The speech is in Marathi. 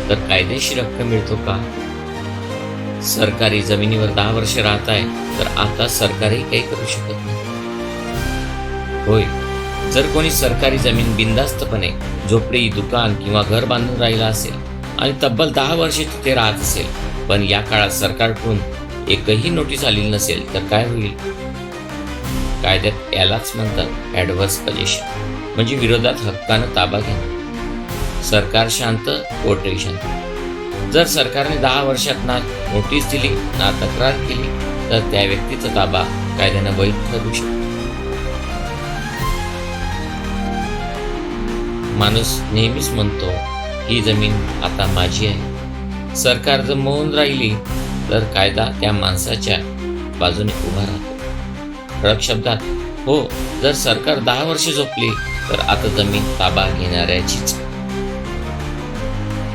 तर कायदेशीर हक्क मिळतो का? सरकारी जमिनीवर 10 वर्ष राहत आहे तर आता सरकारही काही करू शकत नाही. होय, जर कोणी सरकारी जमीन बिनधास्तपणे झोपडी, दुकान किंवा घर बांधून राहिला असेल आणि तब्बल 10 वर्षे तिथे राहत असेल, पण या काळात सरकारकडून एकही नोटीस आलेली नसेल तर काय होईल? कायद्यात यालाच म्हणतात ॲडव्हर्स पोझिशन, म्हणजे विरोधात हक्कानं ताबा घेणे. सरकार शांत, कोर्टही शांत. जर सरकारने 10 वर्षात ना नोटीस दिली ना तक्रार केली तर त्या व्यक्तीचा ताबा कायद्यानं वैध ठरू शकतो. माणूस नेहमीच म्हणतो ही जमीन आता माझी आहे. सरकार जर मौन राहिली तर कायदा त्या माणसाच्या बाजूने उभा राहतो. ठळक शब्दात, हो, जर सरकार 10 वर्षे झोपली तर आता जमीन ताबा घेणाऱ्याचीच.